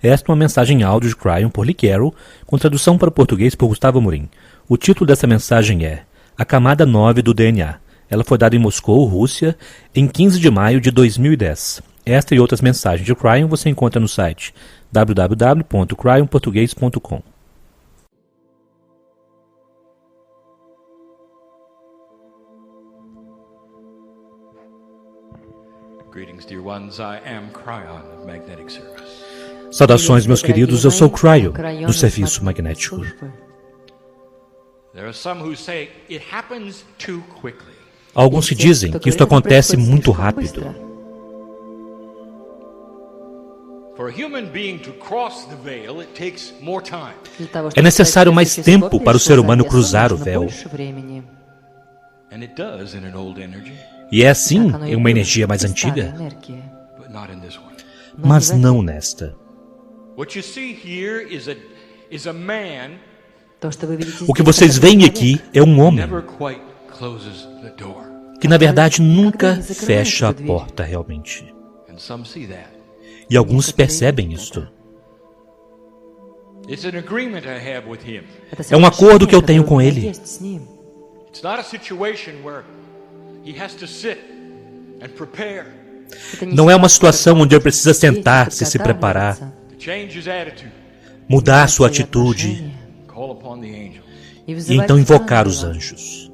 Esta é uma mensagem em áudio de Cryon por Lee Carroll, com tradução para o português por Gustavo Amorim. O título dessa mensagem é A Camada 9 do DNA. Ela foi dada em Moscou, Rússia, em 15 de maio de 2010. Esta e outras mensagens de Cryon você encontra no site www.cryonportugues.com. Greetings, dear ones. I am Cryon of Magnetic Service. Saudações, meus queridos, eu sou Cryon, do Serviço Magnético. There are some who say it happens too quickly. Alguns que dizem que isto acontece muito rápido. For a human being to cross the veil, it takes more time. É necessário mais tempo para o ser humano cruzar o véu. And it does in an old energy, E é assim em uma energia mais antiga, but not in this one. mas não nesta. What you see here is a man O que vocês veem aqui é um who homem never quite closes the door. que, na verdade, nunca fecha a porta realmente. And some see that. E alguns percebem isto. It's an agreement I have with him. É um acordo que eu tenho com ele. It's not a situation where he has to sit and prepare Não é uma situação onde ele precisa sentar-se e se preparar, to change his attitude, mudar sua atitude call upon the angels. e então invocar os anjos.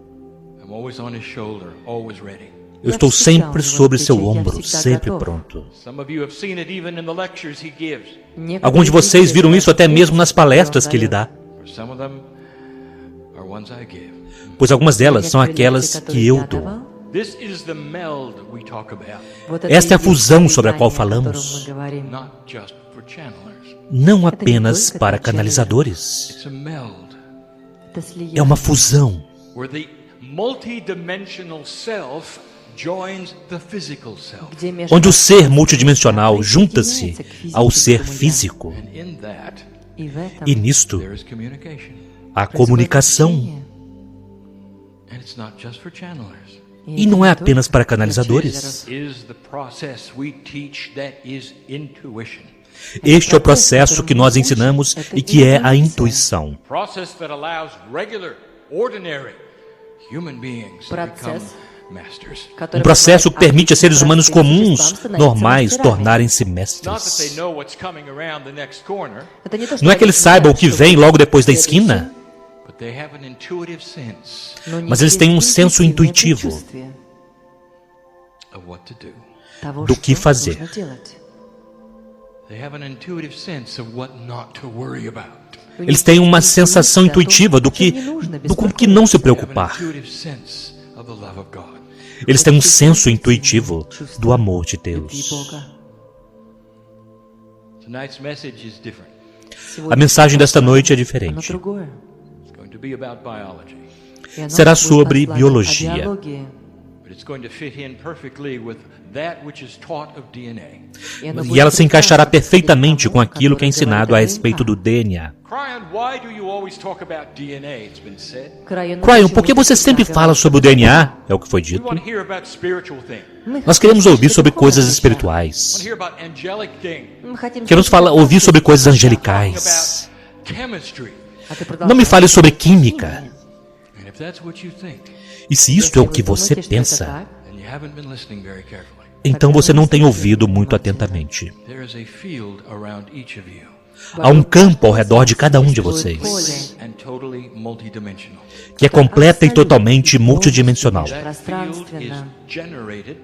I'm always on his shoulder, always ready. Eu estou sempre sobre seu ombro, sempre pronto. Some of you have seen it even in the lectures he gives. Alguns de vocês viram isso até mesmo nas palestras que ele dá, For some of them are ones I give. pois algumas delas são aquelas que eu dou. This is the meld we talk about, Esta é a fusão sobre a qual falamos, not just for channelers. não apenas para canalizadores. It's a meld É uma fusão where the multidimensional self joins the physical self. onde o ser multidimensional junta-se ao ser físico. And in that, E nisto there is communication. há comunicação. And it's not just for channelers. E não é apenas para canalizadores. Is the process we teach that is intuition. Este é o processo que nós ensinamos e que é a intuição. Process that allows regular, ordinary human beings to become masters. Um processo que permite a seres humanos comuns, normais, tornarem-se Not that they mestres. know what's coming around the next corner, Não é que eles saibam o que vem logo depois da esquina, but they have an intuitive sense mas eles têm um senso intuitivo of what to do. do que fazer. They have an intuitive sense of what not to worry about. Eles têm uma sensação intuitiva com que não se They have an preocupar. intuitive sense of the love of God. Eles têm um senso intuitivo do amor de Deus. Tonight's message is different. A mensagem desta noite é diferente. It's going to be about biology, Será sobre biologia, but it's going to fit in perfectly with that which is taught of DNA. e ela se encaixará perfeitamente com aquilo que é ensinado a respeito do DNA. Cryon, why do you always talk about DNA? It's been said. Cryon, por que você sempre fala sobre o DNA? É o que foi We dito. want to hear about spiritual things. Nós queremos ouvir sobre coisas We want espirituais. to hear about angelic things. Queremos ouvir sobre coisas angelicais. About chemistry. Não me fale sobre química. And if that's what you think, E se isto é o que você pensa, then you haven't been listening very carefully. então você não tem ouvido muito atentamente. There is a field around each of you, Há um campo ao redor de cada um de vocês, and totally multidimensional. que é completa e totalmente multidimensional. That field is generated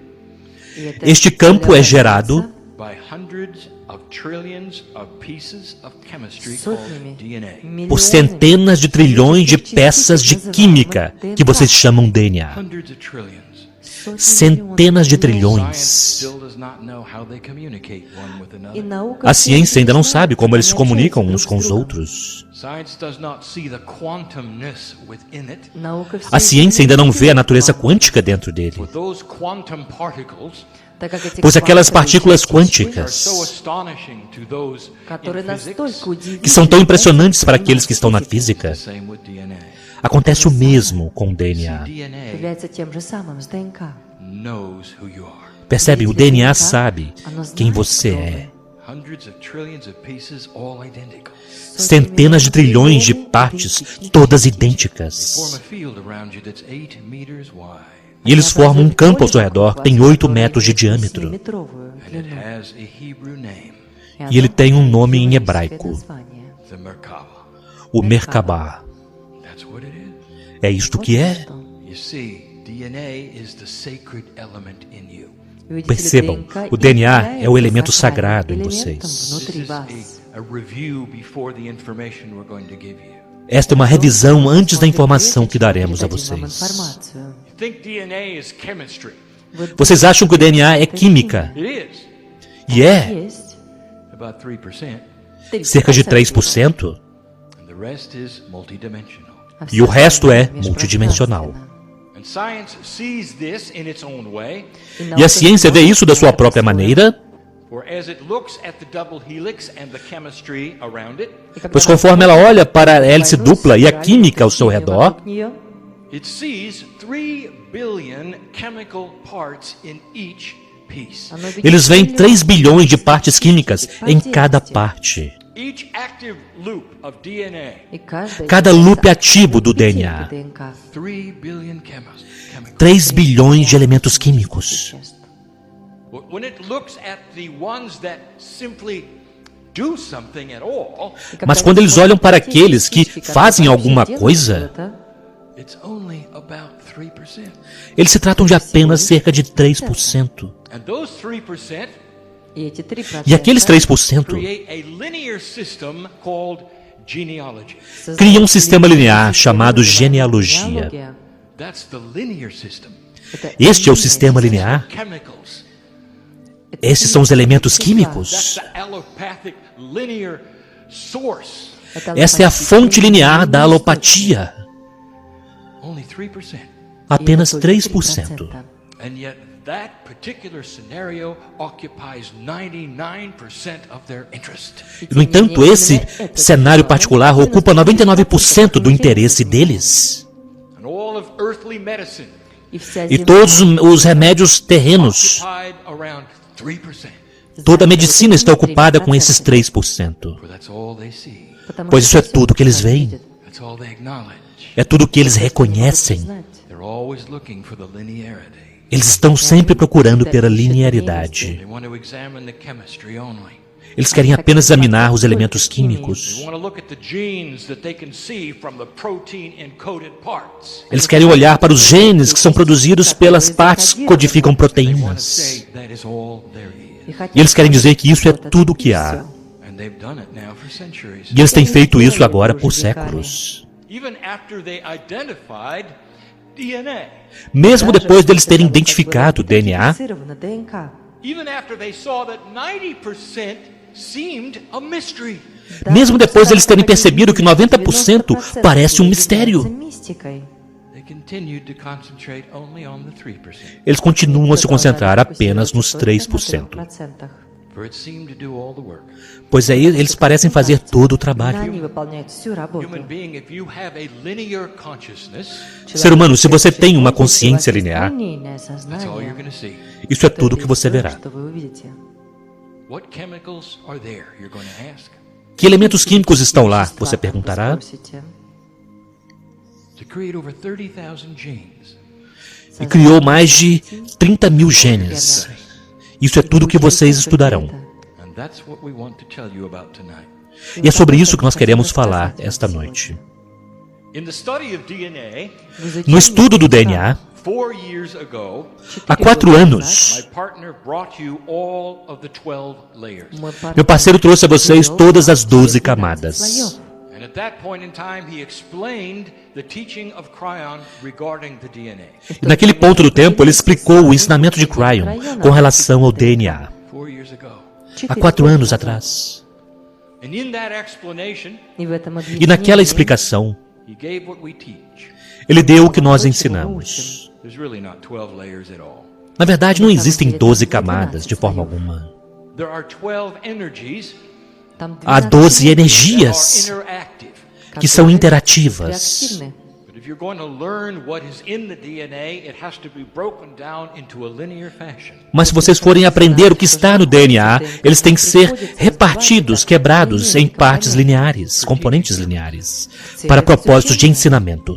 Este campo é gerado by hundreds of trillions of pieces of chemistry called DNA. por centenas de trilhões de peças de química que vocês chamam DNA. Hundreds of trillions. Centenas de Science trilhões. still does not know how they communicate one with another. A ciência ainda não sabe como eles se comunicam uns com os outros. Science does not see the quantumness within it. A ciência ainda não vê a natureza quântica dentro dele, For those quantum particles pois aquelas partículas which are so quânticas, astonishing to those in physics, que são tão impressionantes para aqueles que estão na física, the same with DNA. acontece o mesmo com o DNA. DNA является тем же самым с ДНК. knows who you are. Percebe? O DNA sabe quem você é. Centenas de trilhões de partes, todas idênticas. E eles formam um campo ao seu redor que tem 8 metros de diâmetro. E ele tem um nome em hebraico, o Merkabah. É isto que é. Percebam, o DNA é o elemento sagrado em vocês. Esta é uma revisão antes da informação que daremos a vocês. Vocês acham que o DNA é química? E é. Cerca de 3%. E o resto é multidimensional. E a ciência vê isso da sua própria maneira, pois conforme ela olha para a hélice dupla e a química ao seu redor, eles veem 3 bilhões de partes químicas em cada parte. Cada loop ativo do DNA. 3 bilhões de elementos químicos. Mas quando eles olham para aqueles que fazem alguma coisa, eles se tratam de apenas cerca de 3%. E aqueles 3% criam um sistema linear chamado genealogia. Este é o sistema linear. Esses são os elementos químicos. Esta é a fonte linear da alopatia. Apenas 3%. No entanto, esse cenário particular ocupa 99% do interesse deles. E todos os remédios terrenos, toda a medicina está ocupada com esses 3%. Pois isso é tudo que eles veem. É tudo que eles reconhecem. Eles estão sempre procurando pela linearidade. Eles querem apenas examinar os elementos químicos. Eles querem olhar para os genes que são produzidos pelas partes que codificam proteínas. E eles querem dizer que isso é tudo o que há. E eles têm feito isso agora por séculos. Mesmo depois deles terem identificado o DNA, mesmo depois deles terem percebido que 90% parece um mistério, eles continuam a se concentrar apenas nos 3%. Pois aí eles parecem fazer todo o trabalho. Ser humano, se você tem uma consciência linear, isso é tudo que você verá. Que elementos químicos estão lá? Você perguntará. E criou mais de 30 mil genes. Isso é tudo que vocês estudarão. E é sobre isso que nós queremos falar esta noite. No estudo do DNA, há 4 anos, meu parceiro trouxe a vocês todas as 12 camadas. E naquele ponto do tempo, ele explicou o ensinamento de Cryon com relação ao DNA. Há 4 anos atrás. E naquela explicação, ele deu o que nós ensinamos. Na verdade, não existem 12 camadas de forma alguma. Há 12 energias que são interativas. you're going to learn what is in the DNA, it has to be broken down into a linear fashion. Mas se vocês forem aprender o que está no DNA, eles têm que ser repartidos, quebrados em partes lineares, componentes lineares, para propósitos de ensinamento.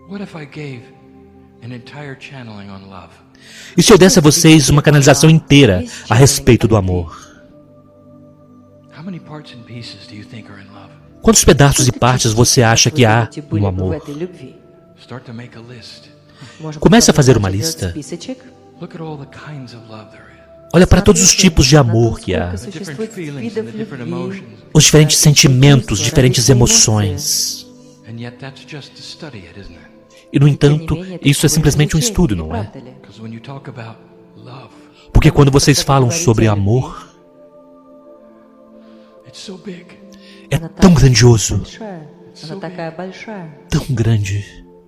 What if I gave an entire channeling on love? E se eu desse a vocês uma canalização inteira a respeito do amor? How many parts and pieces do you think are in love? Quantos pedaços e partes você acha que há no amor? Start to make a list. Comece a fazer uma lista. Look at all the kinds of love there is. Olha para todos os tipos de amor que há. The different feelings and the different emotions. Os diferentes sentimentos, diferentes emoções. And yet that's just to study it, isn't it? E, no entanto, isso é simplesmente um estudo, não é? Because when you talk about love, Porque quando vocês falam sobre amor, it's so big. é tão grandioso, So big. tão grande.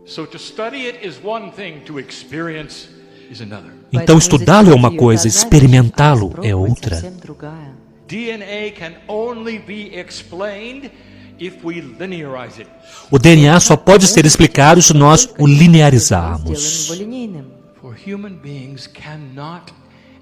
So to study it is one thing, to experience is another. Então estudá-lo é uma coisa, experimentá-lo é outra. DNA can only be explained if we linearize it. O DNA só pode ser explicado se nós o linearizarmos. For human beings cannot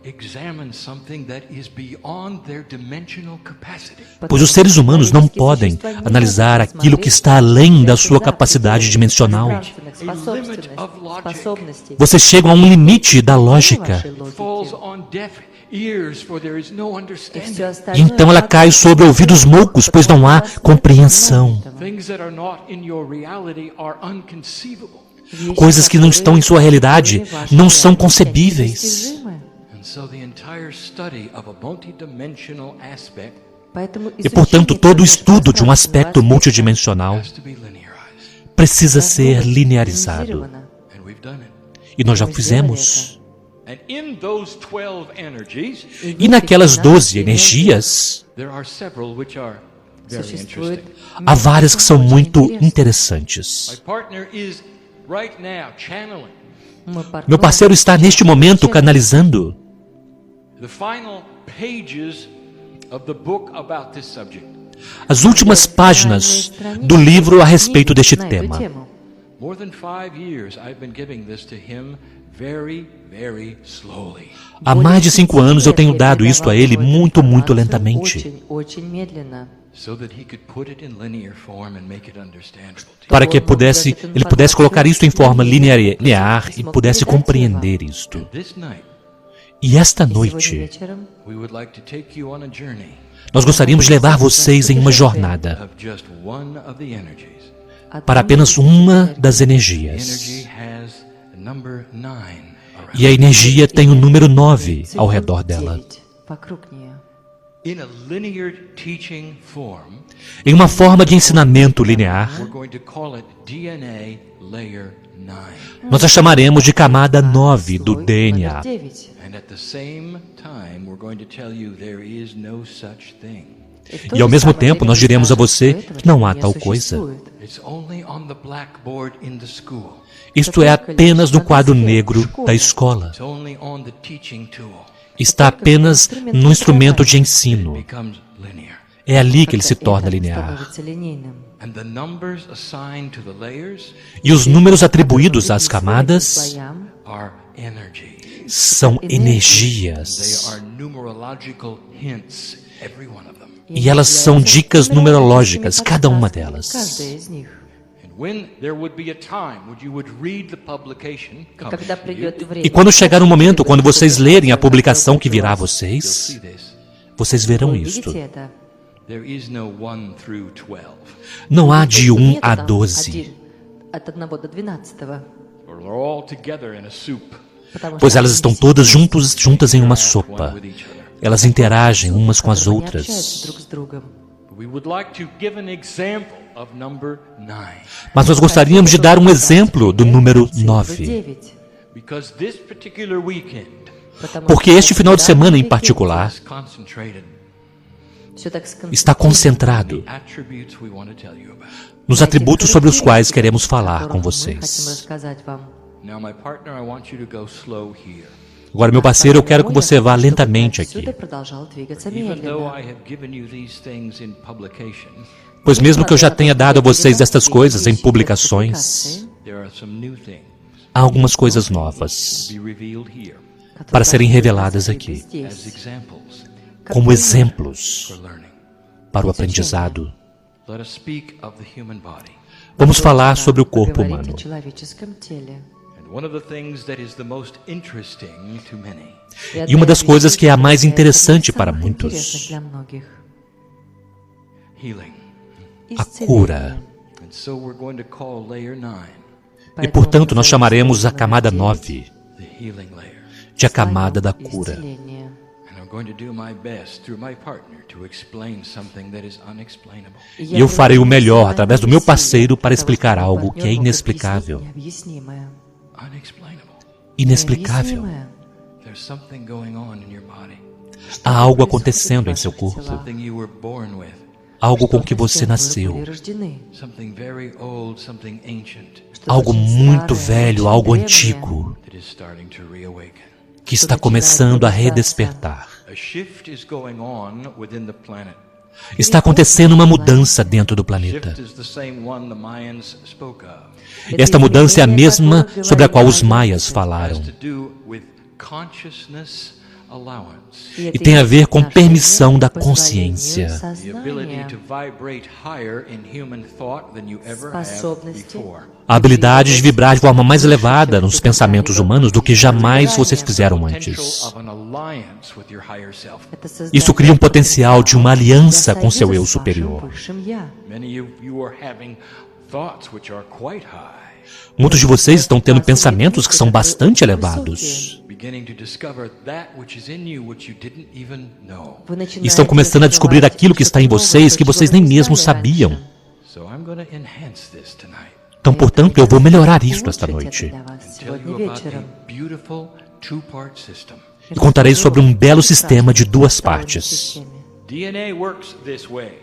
examine something that is beyond their dimensional capacity. Pois os seres humanos não podem analisar aquilo que está além da sua capacidade dimensional. A limit of logic Vocês chegam a um limite da lógica. falls on deaf ears, for there is no understanding. E então ela cai sobre ouvidos moucos, pois não há compreensão. Things that are not in your reality are unconceivable. Coisas que não estão em sua realidade não são concebíveis. And so the entire study of a multidimensional aspect E, portanto, todo o estudo de um aspecto multidimensional has to be linearized. precisa ser linearizado. And we've done it. E nós já fizemos. And in those 12 energies, E naquelas 12 energias, there are several which are very interesting. há várias que são muito interessantes. My partner is right now channeling Meu parceiro está neste momento canalizando the final pages of the book about this subject. as últimas páginas do livro a respeito deste tema. More than 5 years I've been giving this to him very, very slowly. Há mais de 5 anos eu tenho dado isto a ele muito, muito lentamente, So that he could put it in linear form and make it understandable to you. para que ele pudesse colocar isto em forma linear e pudesse compreender isto. This night, E esta noite, we would like to take you on a journey nós gostaríamos de levar vocês em uma jornada of just one of the energies. para apenas uma das energias. Energy has a number 9 around. E a energia tem o número 9 ao redor dela. In a linear teaching form, Em uma forma de ensinamento linear, we're going to call it DNA layer 9. nós a chamaremos de camada 9 do DNA. And at the same time, we're going to tell you there is no such thing. E ao mesmo tempo, nós diremos a você que não há tal coisa. It's only on the blackboard in the school. Isto é apenas no quadro negro da escola. It's only on the teaching tool. Está apenas no instrumento de ensino. It becomes linear. É ali que ele se torna linear. And the numbers assigned to the layers E os números atribuídos às camadas are energy. são They energias. are numerological hints, every one of them. E elas são dicas numerológicas, cada uma delas. And when there would be a time when you would read the publication coming to you, E quando chegar um momento, quando vocês lerem a publicação que virá a you'll vocês, see this. vocês verão isto. There is no 1 through 12. Não há de 1 a 12, Or they're all together in a soup, pois elas estão todas juntas em uma sopa. one with each other. Elas interagem umas com as outras. We would like to give an example of number 9, Mas nós gostaríamos de dar um exemplo do número 9. because this particular weekend Porque este final de semana em particular is concentrated está concentrado the attributes we want to tell you about. nos atributos sobre os quais queremos falar com vocês. Now, my partner, I want you to go slow here. Agora, meu parceiro, eu quero que você vá lentamente aqui. Even though I have given you these things in publication, Pois mesmo que eu já tenha dado a vocês estas coisas em publicações, there are some new things há algumas coisas novas to be revealed here para serem reveladas aqui, as examples como exemplos for learning. para o aprendizado. Let us speak of the human body. Vamos falar sobre o corpo humano. And one of the things that is the most interesting to many, E uma das coisas que é a mais interessante para muitos, healing. a cura. And so we're going to call layer 9 E, portanto, nós chamaremos a camada 9 the healing layer. de a camada da cura. And I'm going to do my best through my partner to explain something that is unexplainable. E eu farei o melhor através do meu parceiro para explicar algo que é inexplicável. Unexplainable. Inexplicável. There's something going on in your body. Há algo acontecendo em seu corpo. Something you were born with. Algo com que você nasceu. Something very old, something ancient Algo muito velho, algo antigo, that is starting to reawaken. que está começando a redespertar. A shift is going on within the planet. Está acontecendo uma mudança dentro do planeta. Shift is the same one the Mayans spoke of. Esta mudança é a mesma sobre a qual os maias falaram. Has to do with consciousness allowance. E tem a ver com permissão da consciência. The ability to vibrate higher in human thought than you ever have before. A habilidade de vibrar de forma mais elevada nos pensamentos humanos do que jamais vocês fizeram antes. Potential of an alliance with your higher self. Isso cria um potencial de uma aliança com seu eu superior. Many of you are having thoughts which are quite high. Muitos de vocês estão tendo pensamentos que são bastante elevados. Beginning to discover that which is in you which you didn't even know. E estão começando a descobrir aquilo que está em vocês que vocês nem mesmo sabiam. So I'm going to enhance this tonight Então, portanto, eu vou melhorar isso esta noite. and tell you about a beautiful two-part system. E contarei sobre um belo sistema de duas partes. DNA works this way.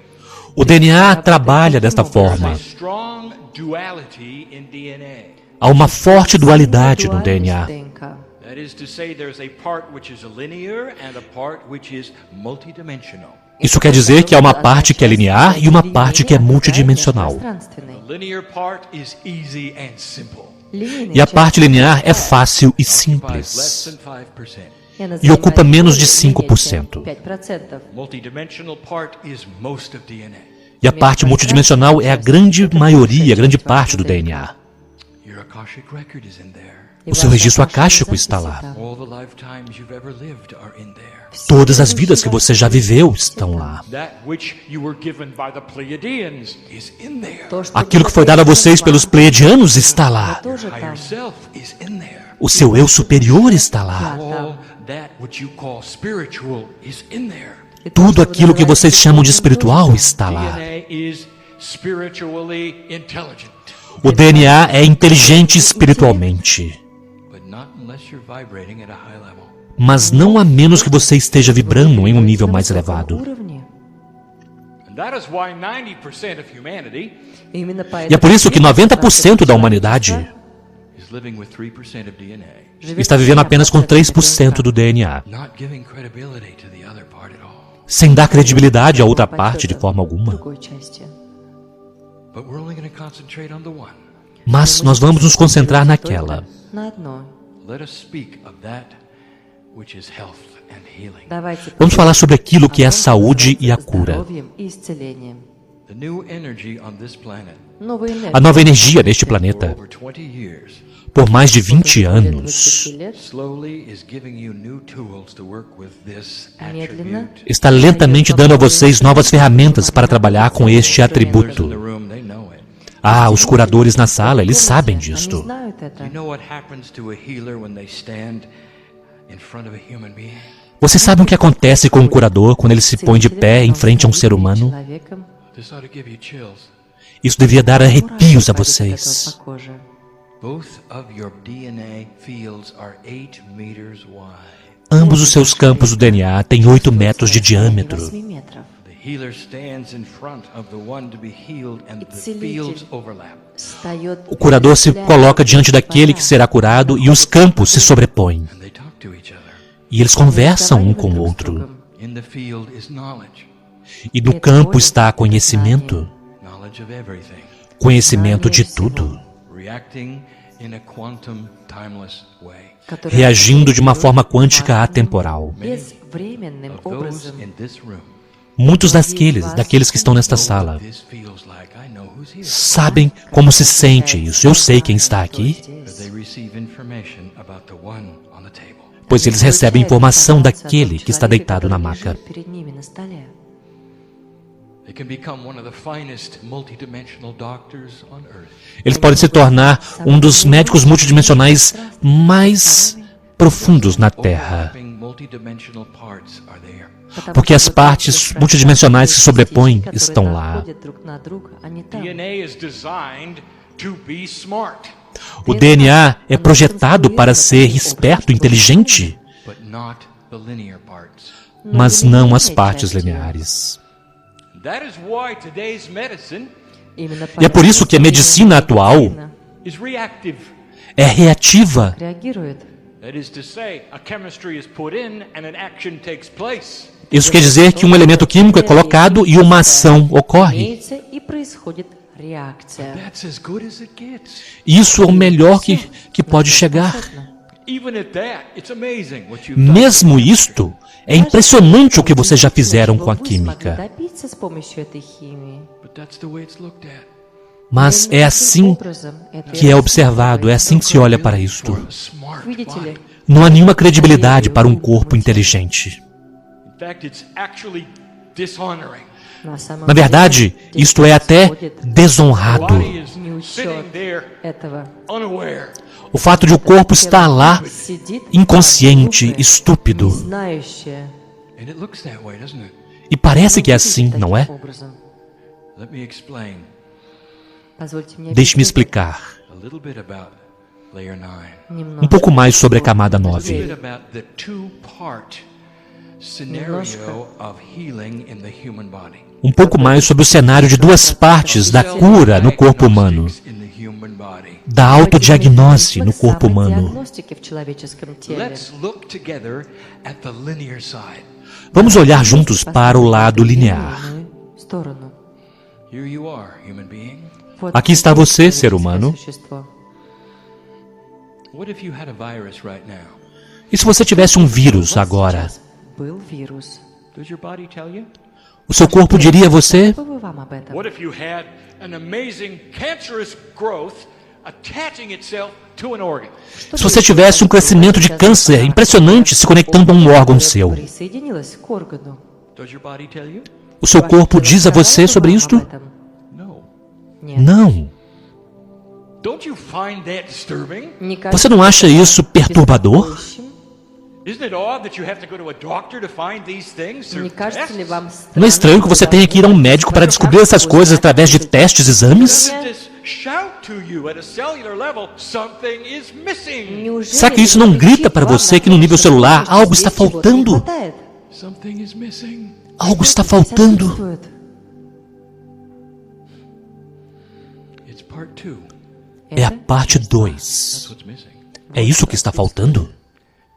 O DNA trabalha desta forma. A strong duality in DNA. Há uma forte dualidade no DNA. That is to say, there's a part which is linear and a part which is multidimensional. Isso quer dizer que há uma parte que é linear e uma parte que é multidimensional. The linear part is easy and simple. E a parte linear é fácil e Occupies less simples. than 5%. E ocupa menos de 5%. Multidimensional part is most of DNA. E a parte multidimensional é a grande maioria, a grande parte do DNA. Your Akashic record is in there. O seu registro akáshico está lá. All the lifetimes you've ever lived are in there. Todas as vidas que você já viveu estão lá. That which you were given by the Pleiadians is in there. Aquilo que foi dado a vocês pelos pleiadianos está lá. Higher self is in there. O seu eu superior está lá. All that which you call spiritual is in there. Tudo aquilo que vocês chamam de espiritual está lá. DNA is spiritually intelligent, O DNA é inteligente espiritualmente, but not unless you're vibrating at a high level. mas não a menos que você esteja vibrando em um nível mais elevado. And that is why 90% of humanity E é por isso que 90% da humanidade is living with 3% of DNA, está vivendo apenas com 3% do DNA, not giving credibility to the other part at all. sem dar credibilidade à outra parte de forma alguma. But we're only going to concentrate on the one. Mas nós vamos nos concentrar naquela. Let us speak of that which is health and healing. Vamos falar sobre aquilo que é a saúde e a cura. The new energy on this planet A nova energia deste planeta, over 20 years por mais de 20 anos, slowly is giving you new tools to work with this attribute. está lentamente dando a vocês novas ferramentas para trabalhar com este Healers in the atributo. room, they know it. Ah, os curadores na sala, eles sabem disto. Do you know what happens to a healer when they stand in front of a human being? Vocês sabem o que acontece com um curador quando ele se põe de pé em frente a um ser humano? This ought to give you chills. Isso devia dar arrepios a vocês. Both of your DNA fields are 8 meters wide. Ambos os seus campos do DNA têm 8 metros de diâmetro. The healer stands in front of the one to be healed and the fields overlap. O curador se coloca diante daquele que será curado e os campos se sobrepõem. And they talk to each other. E eles conversam um com o outro. In the field is knowledge. E no campo está conhecimento. Knowledge of everything. Conhecimento de tudo. Reacting in a quantum timeless way. Reagindo de uma forma quântica atemporal. безвременным Of those образом. in this room, Muitos daqueles que estão nesta sala this feels like I know who's here. sabem como se sente isso. Eu sei quem está aqui, But they receive information about the one on the table. pois eles recebem informação daquele que está deitado na maca. Перед ними на столе. They can become one of the finest multidimensional doctors on earth. Eles podem se tornar um dos médicos multidimensionais mais profundos na Terra, Overlapping multidimensional parts are there. porque as partes multidimensionais que se sobrepõem estão lá. DNA is designed to be smart, O DNA é projetado para ser esperto, inteligente, but not the linear parts. mas não as partes lineares. That is why today's medicine E é por isso que a medicina atual is reactive. é reativa. реагирует. That is to say, a chemistry is put in and an action takes place. Isso quer dizer que um elemento químico é colocado e uma ação ocorre. Имеется и происходит реакция. That's as good as it gets. Isso é o melhor que pode chegar. Even at that, it's amazing what you've done. Mesmo isto, é impressionante o que vocês já fizeram com a Вы смогли química. добиться с помощью этой химии. But that's the way it's looked at. Mas é Таким assim образом это que é observado, é assim que se olha para isto. For a smart Видите body. ли, Não há nenhuma credibilidade para um corpo inteligente. In fact, it's actually dishonoring. на самом Na verdade, деле, isto é até происходит The desonrado. body is не sitting учет there этого. unaware. O fato de o corpo estar lá, Сидит inconsciente, глупое, estúpido. не знающее. And it looks that way, doesn't it? E parece que é assim, não é? Таким образом. Let me explain Позвольте мне Deixe-me объяснить explicar a little bit about layer 9. um pouco mais sobre a camada A little 9. bit about the two-part scenario of healing in the human body. Um pouco mais sobre o cenário de duas partes da cura no corpo humano, In the human body. da autodiagnose no corpo humano. Диагностики в человеческом теле. Let's look together at the linear side. Vamos olhar juntos para o lado linear. Сторону. Here you are, human being. Вот Aqui está você, человеческое ser humano. существо. What if you had a virus right now? E se você tivesse um У vírus вас agora? сейчас был вирус. Does your body tell you? O seu corpo diria a você? Что бы вам об этом? What if you had an amazing cancerous growth attaching itself to an organ? Se você tivesse um crescimento de câncer impressionante se conectando a um órgão seu, Присоединилась к органу. Does your body tell you? o seu corpo diz a você sobre isto? No. Нет. Não. Don't you find that disturbing? Не кажется Você não acha isso perturbador? беспокоящим? Isn't it odd that you have to go to a doctor to find these things through Не кажется ли tests? вам Não é estranho que você tenha que ir a um médico para descobrir essas coisas através de testes, exames? Doesn't this shout to you at a cellular level something is missing? Неужели Será que isso não grita para você que no nível celular algo está здесь чего-то не faltando? хватает? Something is missing. Algo está Что-то здесь faltando. отсутствует. It's part 2. É a Это parte That's 2. what's missing. É isso que está faltando?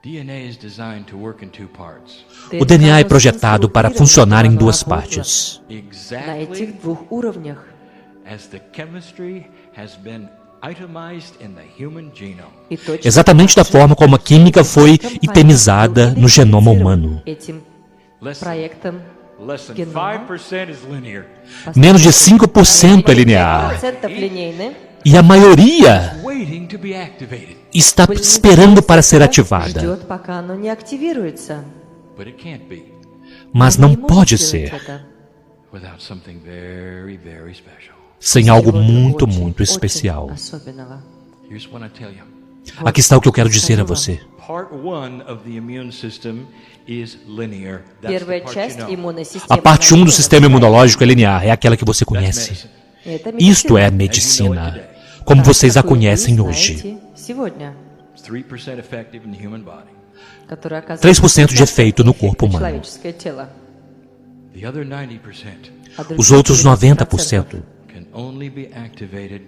DNA is designed to work in two parts. O DNA é projetado para funcionar em duas partes. на Exactly этих двух уровнях. as the chemistry has been itemized in the human genome. И точно Exatamente da forma como a química foi itemizada no genoma humano. Этим Less than, проектом less than генома 5% is linear. Menos de 5% é linear. процентов линейны, E a maioria Waiting to be activated. está esperando para ser ativada. ждет, пока оно не активируется. But it can't be Mas Оно não не может pode сделать ser это without something very, very special. sem без algo чего-то muito, очень, muito очень especial. особенного. Here's what I tell you. Aqui está o que eu quero dizer a você. Part 1 of the immune system is linear. That's the Первая part часть you know. иммунной системы. A parte 1 do sistema imunológico é linear, é aquela que você That's conhece. medicine. Это Isto é a медицина, medicina, como vocês a которую вы conhecem hoje. знаете сегодня, It's 3% effective in the human body. которая оказывает 3% de efeito no corpo humano. человеческое тело. The other 90% А Os другие outros 90% can only be activated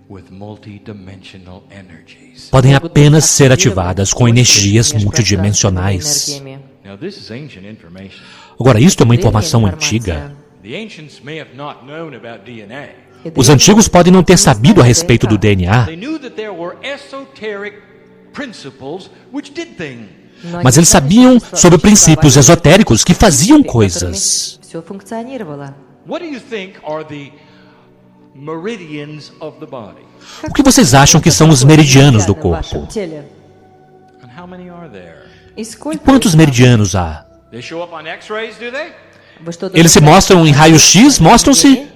with multidimensional energies. podem apenas ser ativadas com energias multidimensionais. Now, this is ancient information. Agora, isto é uma informação antiga. The ancients may have not known about DNA. Os antigos podem não ter sabido a respeito do DNA, They knew that there were esoteric principles which did things. mas eles sabiam sobre princípios esotéricos que faziam coisas. What do you think are the meridians of the body? O que vocês acham que são os meridianos do corpo? And how many are there? E quantos meridianos há? They show up on X-rays, do they? Eles se mostram em raio-x? Mostram-se?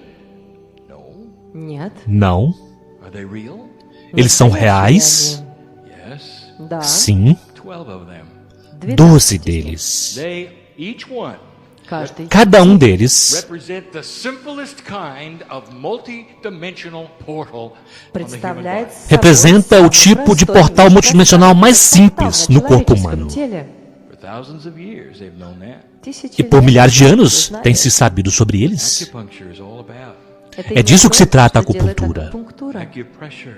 Нет. Não. Are they real? Eles são reais? Yes. Да. Sim. 12 of them. 12 deles. They, each one, Каждый. Cada um deles represent the simplest kind of multi-dimensional portal on the human Представляет body. собой representa o самый tipo de простой portal multidimensional mais simples no corpo человеческом humano. теле. For thousands of years, they've known that. E por milhares de anos tem-se sabido sobre eles. Acupuncture is all about É disso que se trata a acupuntura. acupressure.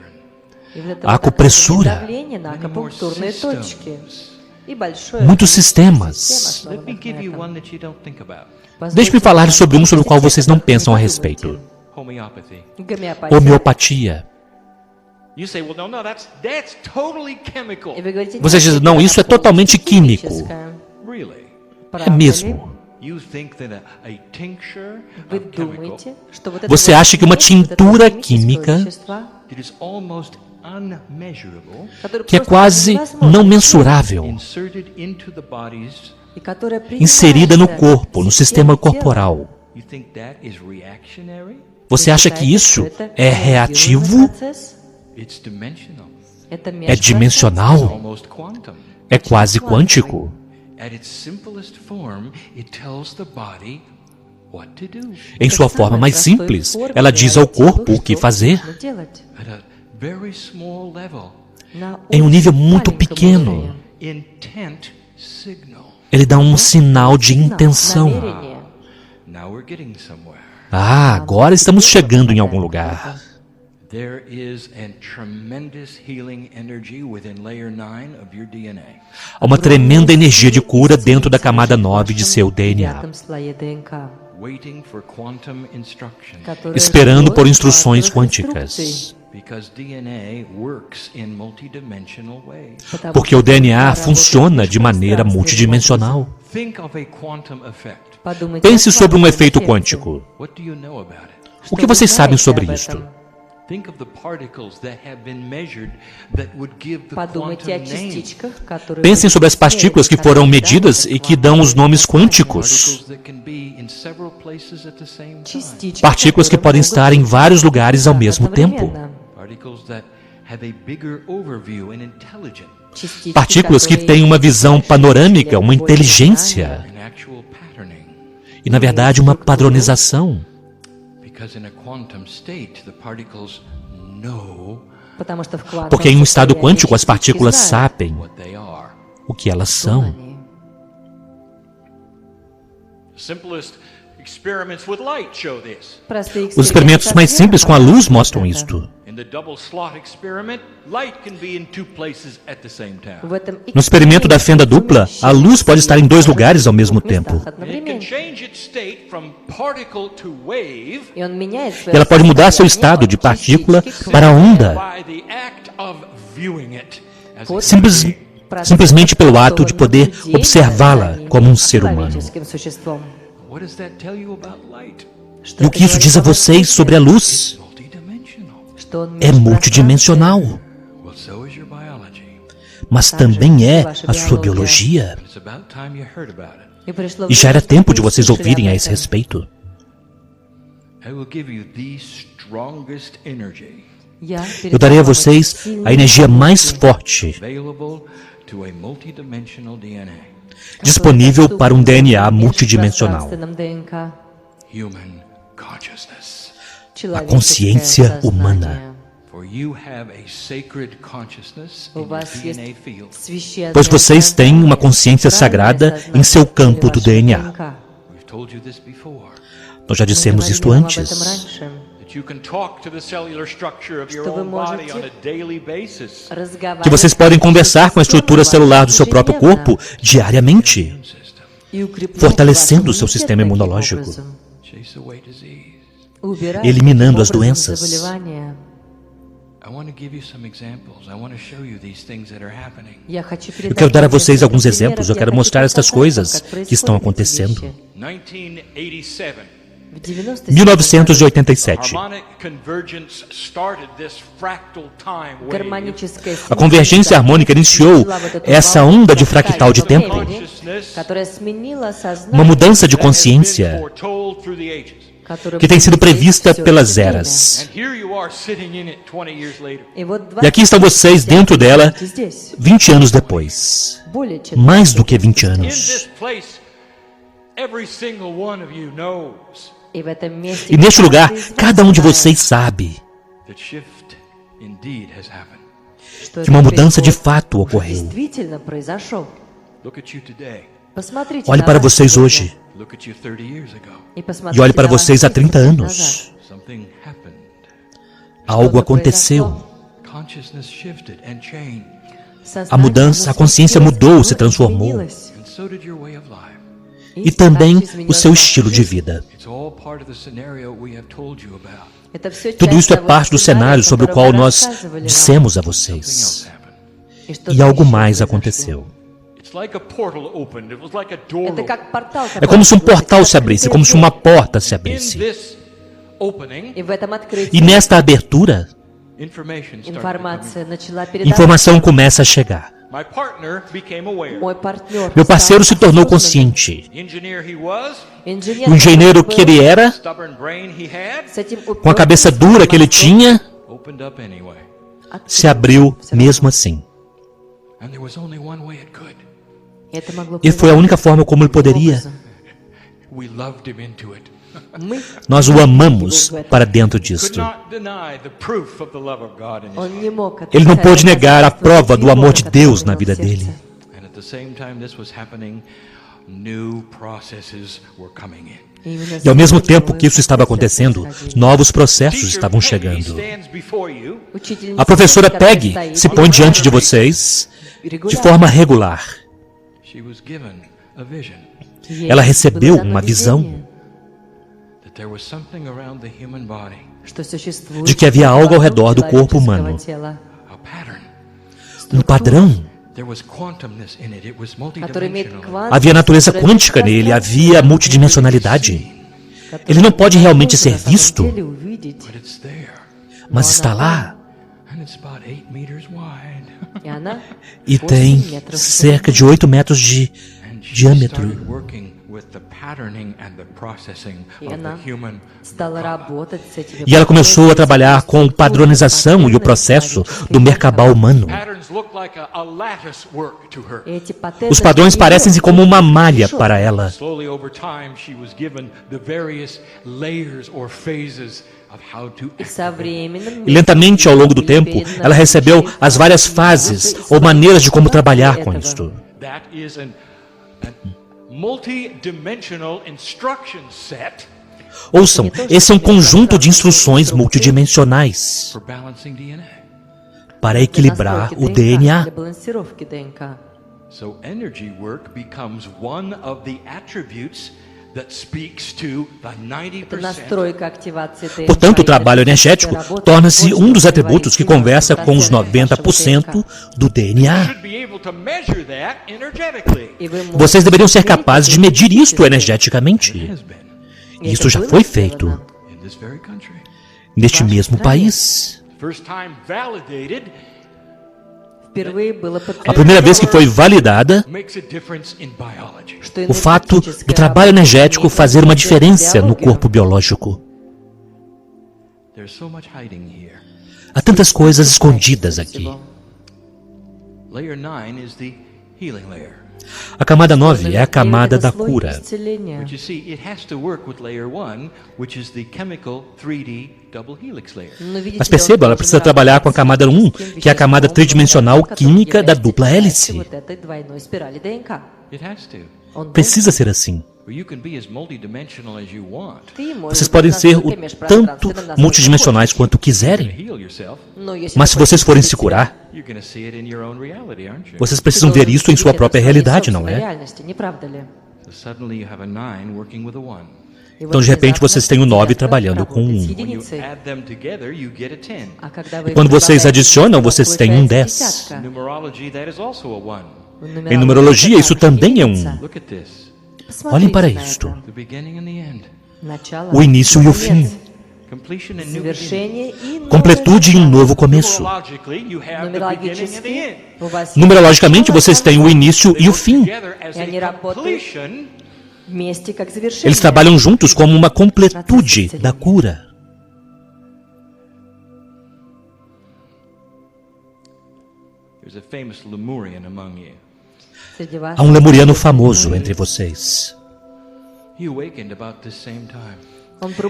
A acupressura. Давление на Many more акупунктурные точки. systems. И большое Muitos количество sistemas. систем, Let me основанных give на you этом. one that you don't think about. Deixe-me falar sobre um sobre o qual vocês não pensam a respeito. Homeopathy. Гомеопатия. Homeopatia. You say, well, no, that's totally chemical. И вы говорите, Vocês dizem, não, isso é totalmente químico. Really? É mesmo. You think that a tincture Вы of chemical думаете, что вот это Você вот acha que uma химическое, tintura это химическое química вещество, that is almost unmeasurable которое que é просто quase невозможно não измерить, mensurável, inserted into the bodies? и которое inserida no принимается corpo, no в sistema систему тела. corporal. You think that is reactionary? Você acha que isso é reativo? It's dimensional. É dimensional? Almost quantum. É quase quântico? At its simplest form, it tells the body what to do. Em sua forma mais simples, ela diz ao corpo o que fazer. At a very small level, Em um nível muito pequeno, intent signal. ele dá um sinal de intenção. Now we're getting somewhere. Ah, agora estamos chegando em algum lugar. There is a tremendous healing energy within layer 9 of your DNA. Há uma tremenda energia de cura dentro da camada 9 de seu DNA, Waiting for quantum instruction. esperando por instruções quânticas. Because DNA works in multidimensional ways. Porque o DNA funciona de maneira multidimensional. Think of a quantum effect. Pense sobre um efeito quântico. What do you know about it? O que vocês sabem sobre isto? Think of the particles that have been measured that would give the Подумайте quantum о name. частичках, которые Pensem sobre as partículas que foram medidas e que dão os nomes quânticos. Particles that can be in several places at the same time. частички, Partículas que которые podem могут estar em быть vários lugares ao mesmo tempo. одновременно. Particles that have a bigger overview and intelligence Частички, Partículas que которые têm uma visão больше panorâmica, uma больше inteligência and actual patterning. e, na verdade, uma padronização. Because in a quantum state, the particles know Потому что в квантовом Porque em um estado состоянии quântico as частички partículas знают, sabem what they are. o que elas кто são. они. The simplest experiments with light show this. Простые Os experimentos mais simples com a luz mostram isto. In the double slot experiment, light can be in two places at the same time. В этом No experimento da fenda dupla, a luz pode estar em dois lugares ao mesmo tempo. And it can change its state from particle to wave И он меняет E ela pode mudar seu estado de partícula para onda, by the act of viewing it as a simplesmente pelo ato de poder observá-la como um ser humano. What does that tell you about light? E o que isso diz a vocês sobre a luz? Multidimensional. É multidimensional, Well, so is your biology. mas também é a sua biologia. It's about time you heard about it. E já era tempo de vocês ouvirem a esse respeito. I will give you the strongest energy Eu darei a vocês a energia mais forte available to a multidimensional DNA. disponível para um DNA multidimensional. Human consciousness. A consciência humana. For you have a sacred consciousness in У your вас DNA есть field. священное Pois vocês têm uma consciência sagrada em seu campo do DNA. We've told you this before. Nós já dissemos isto antes. That that you can talk to the cellular structure of your Что вы own body можете on a daily basis. Que vocês podem conversar com a estrutura celular do seu próprio corpo diariamente, fortalecendo o seu sistema imunológico, Chase away disease. eliminando as doenças. I want to give you some examples. I want to show you these things that are happening. Eu quero dar a vocês alguns exemplos, eu quero mostrar estas coisas que estão acontecendo. 1987. 1987. Harmonic convergence started this fractal time wave. A convergência harmônica iniciou essa onda de fractal de tempo, uma mudança de consciência Foretold through the ages. que tem sido prevista pelas eras. And here you are sitting in it 20 years later. E aqui estão vocês dentro dela 20 anos depois. Mais do que 20 In anos. this place, every single one of you knows E neste lugar, cada um de vocês sabe that shift indeed has happened. que uma mudança de fato ocorreu. Look at you today. Olhe para vocês hoje Look at you 30 years ago. e olhe para vocês há 30 anos. Something happened. Algo aconteceu. Consciousness shifted and changed. A mudança, a consciência mudou, se transformou. And so did your way of life. E também o seu estilo de vida. It's all part of the scenario we have told you about. Tudo isso é parte do cenário sobre o qual nós dissemos a vocês. E algo mais aconteceu. It's like a portal opened. It was like a door opened. É como se um portal se abrisse, como se uma porta se In abrisse. this opening, E nesta abertura, information started to come in. informação começa a chegar. My partner became aware. Meu parceiro se tornou consciente. Engineer he was, O engenheiro que ele era, stubborn brain he had, com a cabeça dura que ele tinha, opened up anyway. se abriu mesmo assim. And there was only one way it could. E foi a única forma como ele poderia. We loved him into it. Nós o amamos para dentro Could disto. not deny the proof of the love of God in his life. Ele não pôde negar a prova do amor de Deus na vida dele. And at the same time this was happening, new processes were coming in. E ao mesmo tempo que isso estava acontecendo, novos processos estavam Teacher Peggy chegando. stands before you. A professora Peggy se põe diante de vocês de forma regular. She was given a vision Ela recebeu uma visão that there was something around the human body, de que havia algo ao redor do corpo humano, a pattern. um padrão. There was quantumness in it. It was multidimensional. Havia natureza quântica nele, havia multidimensionalidade. Ele não pode realmente ser visto, But it's there. mas está lá. And it's about 8 meters wide. E tem cerca de 8 metros de And she diâmetro. started working with the patterning and the processing of the human. E ela começou a trabalhar com padronização e o processo do Merkabah humano. Patterns look like a lattice work to her. Os padrões parecem como uma malha para ela. Slowly over time, she was given the various layers or phases of how to E lentamente, ao longo do tempo, ela recebeu as várias fases ou maneiras de como trabalhar com isto. That is a multi-dimensional instruction set Ouçam, esse é um conjunto de instruções multidimensionais for balancing DNA. para equilibrar o DNA. So energy work becomes one of the attributes that speaks to the 90%. Portanto, o trabalho energético torna-se um dos atributos que conversa com os 90% do DNA. Should be able to measure that energetically. Vocês deveriam ser capazes de medir isto energeticamente. Has been Isso já foi feito in this very country. neste mesmo país. First time validated A primeira vez que foi validada makes a difference in biology. o fato do trabalho energético fazer uma diferença no corpo biológico. There's so much hiding here. Há tantas coisas escondidas aqui. Layer 9 is the healing layer. A camada 9 é a camada da cura. But you see, it has to work with layer 1, which is the chemical 3D double helix layer. Mas perceba, ela precisa trabalhar com a camada 1, que é a camada tridimensional química da dupla hélice. It has to. Precisa ser assim. Vocês podem ser o tanto multidimensionais quanto quiserem, mas se vocês forem se curar, vocês precisam ver isso em sua própria realidade, não é? Então, de repente, vocês têm o 9 trabalhando com 1. E quando vocês adicionam, vocês têm um 10. Em numerologia, isso também é 1. Olhem para isto. O início e o fim. Completude e um novo começo. Numerologicamente, vocês têm o início e o fim. Eles trabalham juntos como uma completude da cura. Há um lemuriano famoso entre vocês.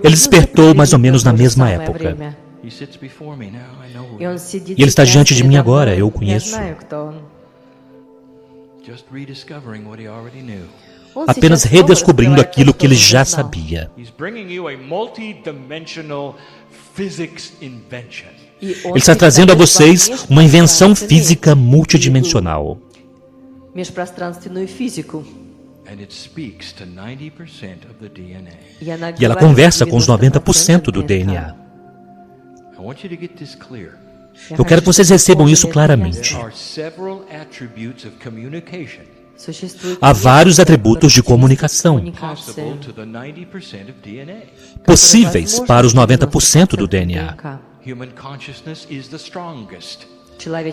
Ele despertou mais ou menos na mesma época. E ele está diante de mim agora, eu o conheço. Apenas redescobrindo aquilo que ele já sabia. Ele está trazendo a vocês uma invenção física multidimensional. E ela conversa com os 90% do DNA. Eu quero que vocês recebam isso claramente. Há vários atributos de comunicação possíveis para os 90% do DNA.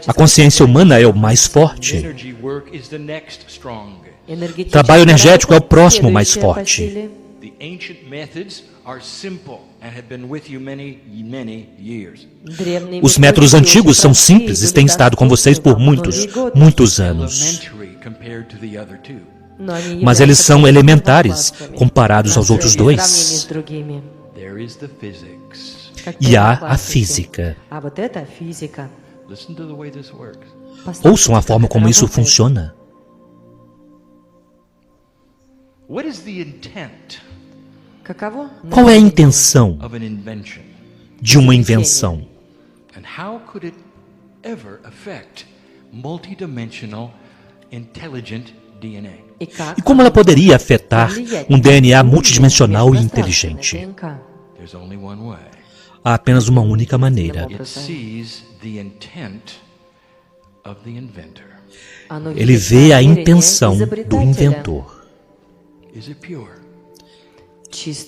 A consciência humana é o mais forte. Trabalho energético é o próximo mais forte. Os métodos antigos são simples e têm estado com vocês por muitos anos. Mas eles são elementares comparados aos outros dois. E há a física. Ouçam a forma como isso funciona. Qual é a intenção de uma invenção? E como ela poderia afetar um DNA multidimensional e inteligente? Há apenas uma única maneira. Ele vê a intenção do inventor.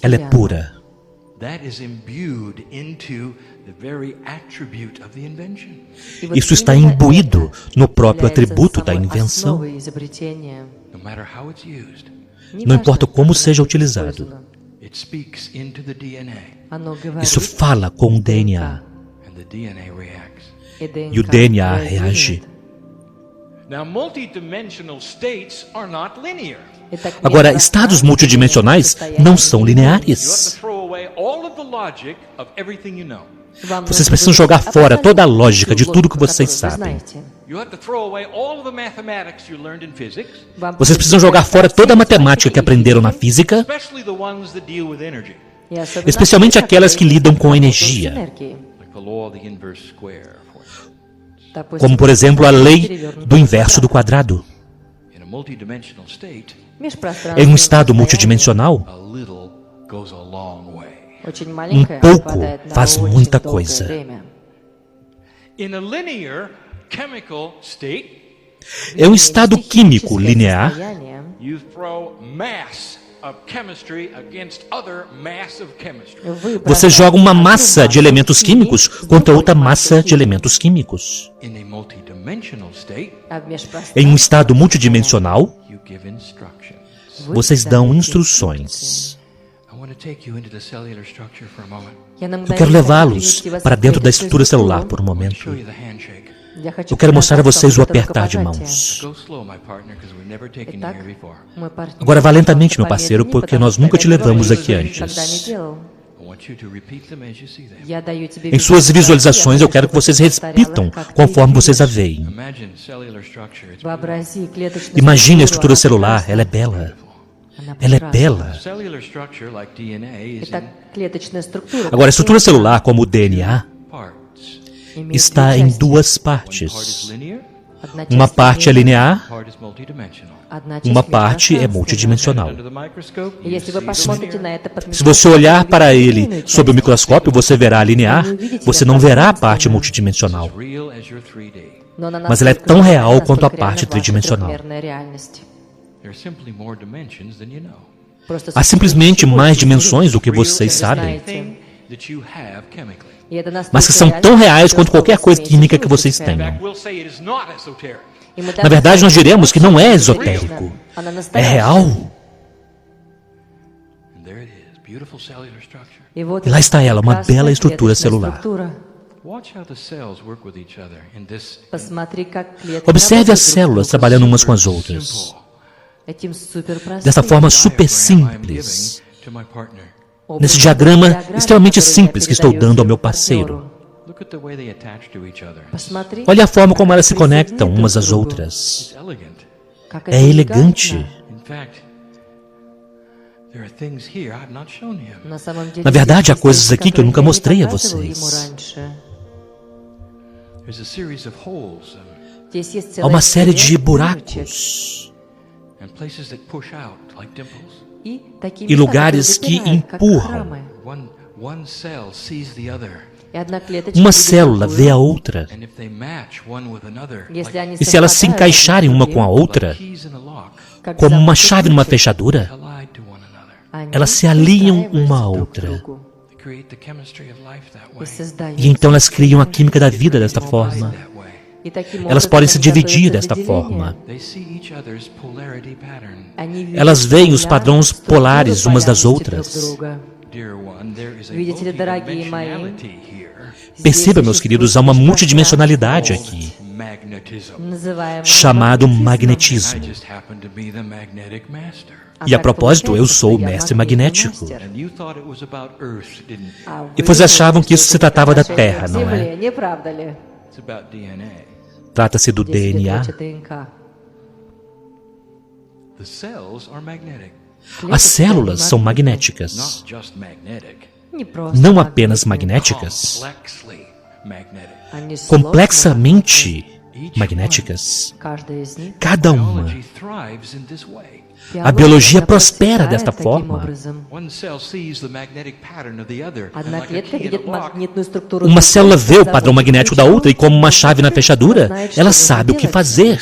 Ela é pura. Isso está imbuído no próprio atributo da invenção. Não importa como seja utilizado. Isso fala com o DNA. E o DNA reage. Agora, estados multidimensionais não são lineares. Vocês precisam jogar fora toda a lógica de tudo que vocês sabem. Vocês precisam jogar fora toda a matemática que aprenderam na física, especialmente aquelas que lidam com energia. Como, por exemplo, a lei do inverso do quadrado. Em um estado multidimensional, um pouco faz muita coisa. Em um estado químico linear, você joga uma massa de elementos químicos contra outra massa de elementos químicos. Em um estado multidimensional, vocês dão instruções. Eu quero levá-los para dentro da estrutura celular por um momento. Eu quero mostrar a vocês o apertar de mãos. Agora vá lentamente, meu parceiro, porque nós nunca te levamos aqui antes. Em suas visualizações, eu quero que vocês repitam conforme vocês a veem. Imagine a estrutura celular, ela é bela. Ela é bela. Cellular structure like DNA is Итак, клеточная структура. Agora, a estrutura celular, como o DNA, parts. имеет está две em части. duas Part is partes. linear, Одна Uma часть parte é линейная, linear, part is multidimensional. одна часть uma parte é межпространственная. multidimensional. Under the microscope, И you если вы see посмотрите linear. на это под Se você микроскопом, olhar вы para увидите ele линейную sob o часть. microscópio, você verá linear, você não verá a parte multidimensional. As real as your 3D. Но она Mas ela é настолько tão реальна, real quanto a насколько parte реальна ваша tridimensional. трехмерная реальность. There are simply more dimensions than you know. Просто Há simplesmente mais dimensões do que Real vocês as sabem, anything that you have chemically. E это настолько mas que são реально, tão reais что quanto qualquer вы coisa имеете química que физическое. vocês In tenham. fact, we'll say it is not esoteric. E мы Na verdade, nós diremos que não é эзотерично, esotérico, она é настоящая. real. And there it is, beautiful cellular structure. E вот Lá эта está ela, uma прекрасная bela estrutura клеточная celular. структура. Watch how the cells work with each other in this Посмотри, как клетки Observe работают as друг с células другом. trabalhando umas com as outras. simple Этим суперпростым Dessa forma super diagram I'm simples. giving to my partner. Nesse образом, diagrama диаграмме, extremamente которую я simples que estou передаю dando ao meu своему parceiro. партнеру. Look at the way they attach to each other. Посмотри, Olha a forma como elas se как они conectam присоединены umas друг к às другу. outras. It's elegant. Как É это elegante. элегантно. In fact, there are things here I've not shown him. На самом деле, Na verdade, há есть coisas вещи, aqui que eu которые nunca я не mostrei a показывал ему vocês. раньше. There's a series of holes Здесь есть Há целая uma série de серия дырочек buracos and places that push out like dimples. и такие e места, lugares которые que выпирают, как empurram. храмы. One cell sees the other, И одна клеточка Uma видит célula другую. vê a outra. and if they match one with another, Если like, они E se elas se совпадают encaixarem друг с uma com a другом, outra, like keys in a lock, как como uma замки chave numa ключик, fechadura, collide to one another. они elas se alinham выстраиваются uma à друг к outra. другу They create the chemistry of life that и way. создают E então elas criam a química da vida desta forma. That way. И таким Elas образом podem se они dividir готовятся desta для forma. They see each other's polarity pattern. Они видят Elas veem os поля, padrões структуру polares umas das полярности друг outras. друга. Dear one, there is a Видите ли, дорогие мои, multidimensionality here Perceba, Здесь meus существует queridos, há uma multidimensionalidade aqui, called magnetism. называемая chamado I magnetismo. just happen to be the magnetic master. E a propósito, eu sou o mestre magnético. And you thought it was about Earth, didn't you? E vocês achavam que isso se tratava da Terra, não é? Не правда ли? It's about DNA. Trata-se do Здесь идет DNA. речь о ДНК. The cells are magnetic. As células são magnéticas. Not just magnetic. Не просто Não магнитные. apenas magnéticas, Complexly magnetic. Они сложно complexamente magnéticas. Каждая из них. Cada uma. Biology thrives in this way. A biologia Она prospera процветает desta таким forma. образом. One cell sees the magnetic pattern of the other. And Одна like a клетка key in a видит lock, магнитную структуру Uma другой, célula vê o как padrão замок magnético da ключом, outra e, como uma chave na fechadura, знает, что ela нужно sabe o que делать. fazer.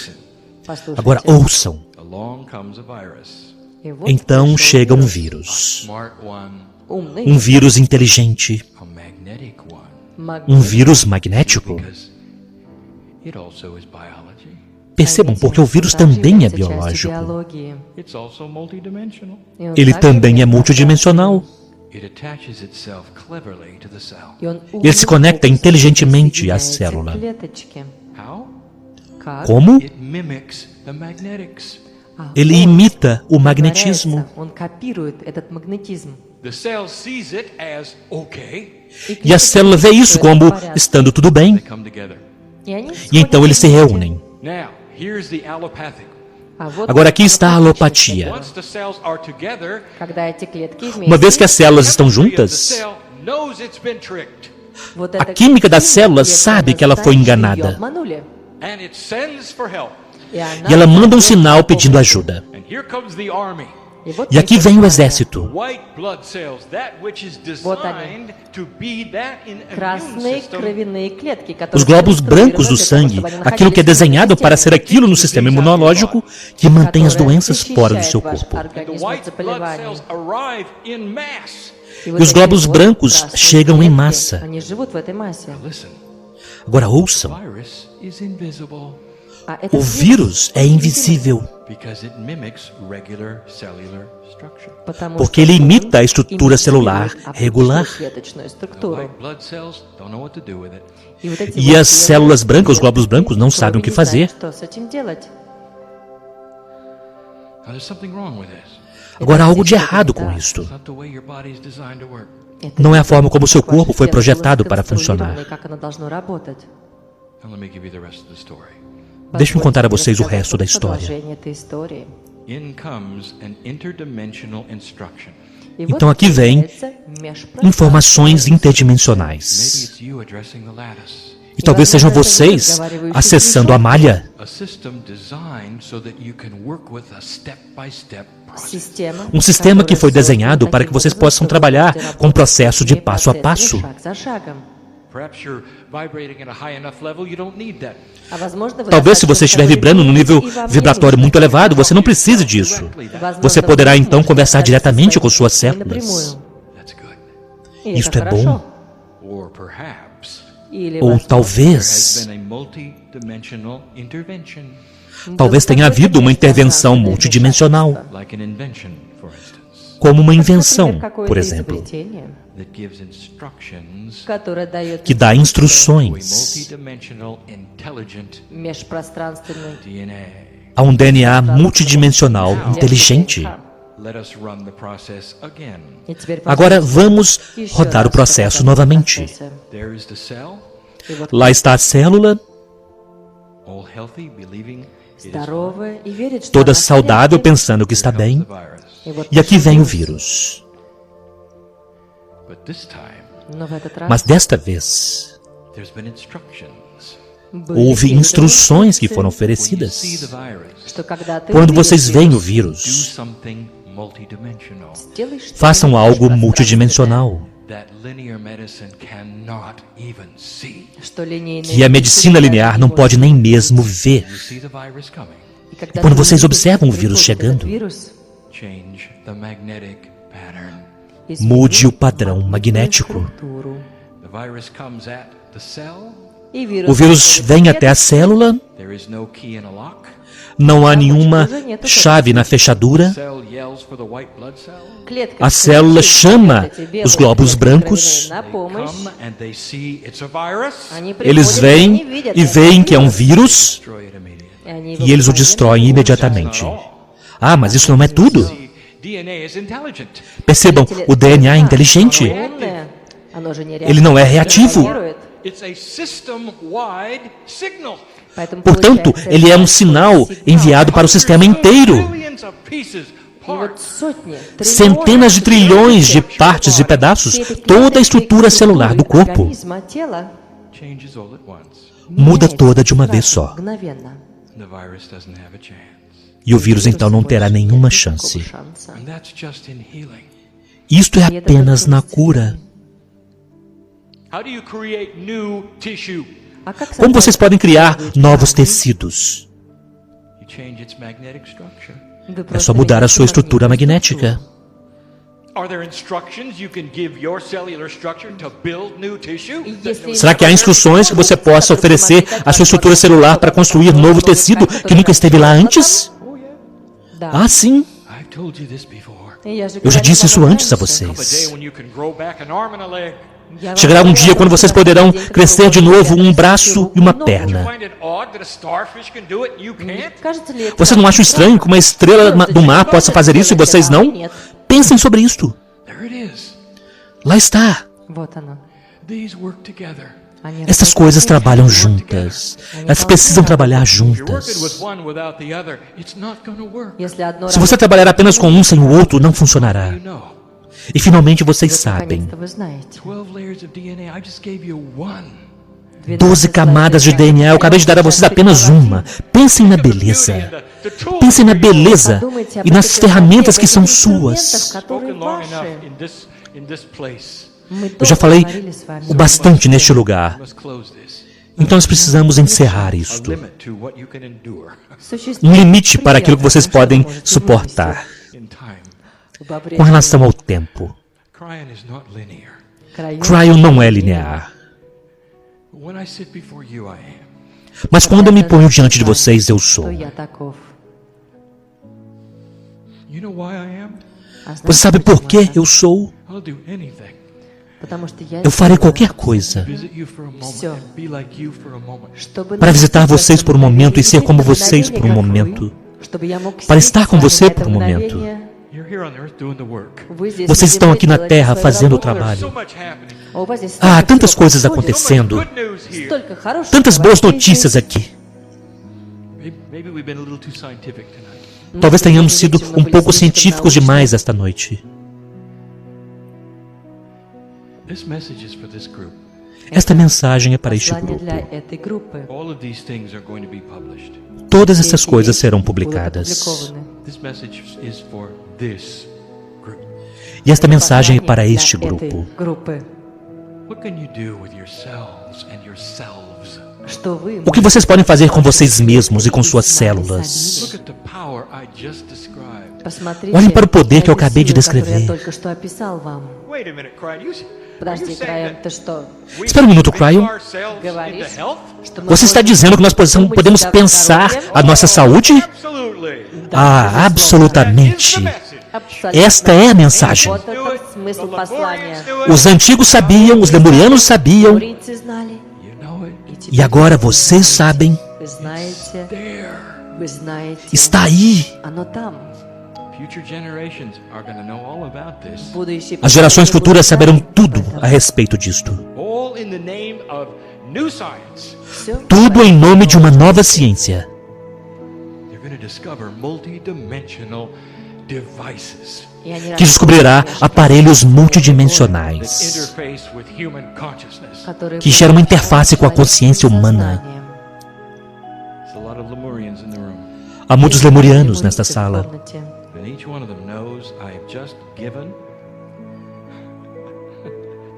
Послушайте. Agora ouçam. along comes a virus. И вот Então пришел chega um вирус. vírus. Smart one, Умный, Um vírus inteligente. a magnetic one. магнитный. Um vírus magnético. Because it also is biology. Percebam, porque o vírus também é biológico. It's also multidimensional. Ele também é multidimensional. It attaches itself cleverly to the cell. Ele se conecta inteligentemente à célula. How? Como? It mimics the magnetics. Ele imita o magnetismo. Он копирует этот магнетизм. The cell sees it as okay. E a célula vê isso como estando tudo They bem. come together. E então eles se reúnem. Now, here's the allopathic. Agora aqui está a alopatia. Once the cells are together, Когда эти клетки Uma vez que вместе, as células estão chemistry of the juntas, cell knows it's been tricked, вот a эта química das células клетка sabe que ela foi настоящая, enganada. её обманули. and it sends for help. И E ela manda um sinal pedindo ajuda. And here comes the army. E aqui vem o exército. White blood cells, that which is Вот они. designed to be that in immune Красные system. кровяные клетки, которые Os glóbulos сконструированы brancos do для того, sangue, чтобы они aquilo que é находились в desenhado иммунной para ser системе, aquilo no sistema imunológico que mantém as которая doenças fora do seu защищает ваш corpo. And the организм от white blood заболеваний. cells arrive in mass. И E os эти glóbulos вот brancos красные chegam em клетки, massa. Они живут в этой массе. Listen, Agora ouçam. virus is invisible А этот O vírus é invisível, because it mimics regular cellular structure. потому porque что ele он imita a estrutura имитирует celular обычную regular. клеточную The структуру. white blood cells don't know what to do with it. И вот эти E вот as células brancas, os glóbulos brancos, não крови sabem o que не знают, fazer. что с этим делать. Now, there's something wrong with this. Agora há algo de errado com isto. It's not the way your body is designed to work. Это Não é a не forma то, como o seu как ваше corpo foi тело было projetado para сконструировано funcionar. и как оно должно работать. Now let me give you the rest of the story. Deixe-me contar a Позвольте vocês o рассказать resto da história. продолжение этой истории. in comes an interdimensional instruction. Então aqui vem informações interdimensionais. Maybe it's you addressing the lattice. E talvez sejam vocês acessando a malha. A system designed so that you can work with a step-by-step process. Um sistema que foi desenhado para que vocês possam trabalhar com o processo de passo a passo. Perhaps you're vibrating at a high enough level, you don't need that. Talvez se você estiver vibrando num nível vibratório muito elevado, você não precise disso. Você poderá então conversar diretamente com suas células. That's good. Isto é bom. Or perhaps Ou has talvez been a multi-dimensional intervention, Talvez tenha havido uma intervenção multidimensional, like an invention, for instance, como uma invenção, por exemplo, that gives instructions que dá to a instruções multi-dimensional intelligent DNA. a um DNA multidimensional inteligente. Let us run the process again. Agora vamos rodar o processo novamente. There is the cell, Lá está a célula, all healthy, believing it is toda saudável, pensando que está bem. the virus. E aqui vem o vírus. But this time, Mas desta vez, there's been instructions. houve instruções que foram When you see the oferecidas. virus, Quando vocês veem o do vírus, something multidimensional façam algo multidimensional, that linear medicine cannot even see. que a medicina linear não pode nem mesmo ver. You see the virus coming. Quando vocês observam o vírus chegando, Change the magnetic pattern. mude o padrão magnético. The virus comes at the cell. O vírus vem até a célula, There is no key in a lock. não há nenhuma chave na fechadura. Cell yells for the white blood cell. A célula chama os glóbulos brancos. They come and they see it's a virus. Eles vêm e veem que é um vírus Destroy it immediately. e eles o destroem imediatamente. Ah, mas isso não é tudo. See, DNA is intelligent. Percebam, o DNA é inteligente. Ele não é reativo. It's a system-wide signal. Portanto, ele é um sinal enviado para o sistema inteiro. Trillions of pieces, parts. Centenas de trilhões de partes e pedaços, toda a estrutura celular do corpo Changes all at once. muda toda de uma vez só. The virus doesn't have a chance. E o vírus então não terá nenhuma chance. And that's just in healing. Isto é apenas na cura. How do you create new tissue? Como vocês podem criar novos tecidos? You change its magnetic structure. É só mudar a sua estrutura magnética. Are there instructions you can give your cellular structure to build new tissue? Será que há instruções que você possa oferecer à sua estrutura celular para construir novo tecido que nunca esteve lá antes? Ah, sim. I've told you this before. Eu já disse isso antes a Come a day vocês. when you can grow back an arm and a leg. Chegará um dia quando vocês poderão crescer de novo um braço e uma Don't you perna. find it odd that a starfish can do it and you can't? Vocês não acham estranho que uma estrela do mar possa fazer isso e vocês não? Pensem sobre isto. There it is. Lá está. These work together. Essas coisas trabalham juntas. Elas precisam trabalhar If you're working juntas. with one without the other, it's not going to work. Se você trabalhar apenas com um sem o outro, não funcionará. You know, E finalmente vocês sabem. 12 layers of DNA. I just gave you one. 12 camadas de DNA, eu acabei de dar a vocês apenas uma. Pensem na beleza. Pensem na beleza e nas ferramentas que são suas. Spoken long enough in this place. Eu já falei o bastante neste lugar. Must close this. Então nós precisamos encerrar A isto. limit to what you can endure Um limite para aquilo que vocês podem suportar in time. com relação ao tempo. Cryon is not linear. Cryon não é linear. When I sit before you, I am. Mas quando eu me ponho diante de vocês, eu sou. You know why I am? Você sabe por que eu sou? I'll do anything. Eu farei qualquer coisa Visit you for a moment and be like you for a moment. para visitar vocês por um momento e ser como vocês por um momento. Para estar com você por um momento. You're here on earth doing the work. Vocês estão aqui na Terra fazendo o There's so trabalho. much happening. Ah, tantas coisas So much acontecendo. good news here. Tantas boas notícias aqui. Maybe we've been a little too scientific tonight. Talvez tenhamos sido um pouco científicos demais esta noite. This message is for this group. Esta mensagem é para este Послание grupo. для этой группы. All of these things are going to be published. Todas essas coisas serão Будут publicadas. опубликованы. This message is for this group. E esta mensagem é Послание para для este этой grupo. группы. What can you do with yourselves and yourselves? Что вы O que vocês podem fazer com vocês mesmos e com suas células? Look at the power I just described. Посмотрите Olhem para o poder que eu на acabei de силу, которую descrever. Я только что описал вам. Wait a minute, Cryan. Подожди, Крайан, ты что? Espera um minuto, Cryon. Говоришь, что мы Você está можем dizendo que nós думать podemos себя pensar здоровьем? a nossa saúde? Absolutely. Ah, absolutamente. Абсолютно. Esta é a mensagem. Вот это смысл послания. Os antigos sabiam, os lemurianos sabiam, Лемурийцы знали, You know it. и e теперь agora vocês sabem. вы знаете, There. вы знаете, Está aí. оно там. Future generations are going to know all about this. Будущие As gerações поколения futuras будут saberão знать tudo об этом. a respeito disto. All in the name of new science. Всё Tudo em nome de uma nova ciência, They're going to discover multidimensional devices И они que descobrirá aparelhos that multidimensionais, interface with human consciousness. которые que geram uma interface com a consciência humana. There's a lot of Lemurians in the room. Há muitos lemurianos nesta sala. And each one of them knows I've just given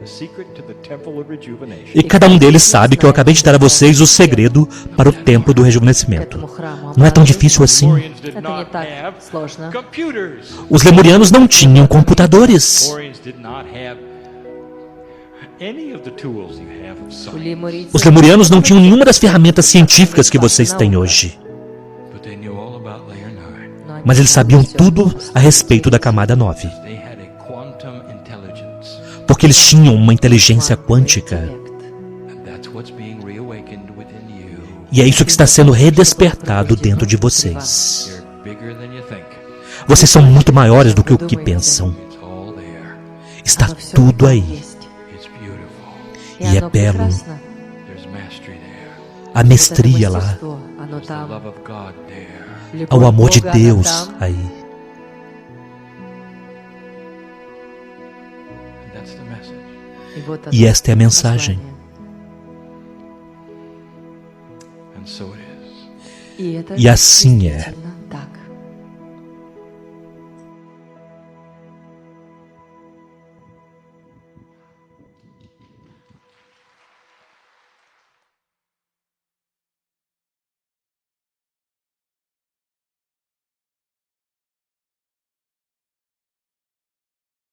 the secret to the Temple of Rejuvenation. E cada um deles sabe que eu acabei de dar a vocês o segredo para o templo do rejuvenescimento. Não é tão difícil assim. Lemurians did Это не not так have сложно. computers. Os lemurianos não tinham computadores. Lemurians did not have any of the tools you have of У science. лемурийцев Os lemurianos não tinham nenhuma das ferramentas científicas que vocês têm hoje. But they knew all about layer 9. но они Mas eles sabiam всё tudo a respeito da camada 9. They had a quantum intelligence. Porque eles tinham uma inteligência quântica. And that's what's being reawakened within you. E é isso que está sendo redespertado dentro de vocês. You're bigger than you think. Vocês são muito maiores do que o que pensam. It's all there. Está Оно всё tudo там aí. есть. It's beautiful. И E é оно belo. прекрасно. There's mastery there. A Вот это mestria lá, мастерство, оно The там. love of God there. Любовь ao amor de Бога, она Deus там. aí. And that's the message. И вот E оно, esta é a mensagem. послание. And so it is. И это E assim é. действительно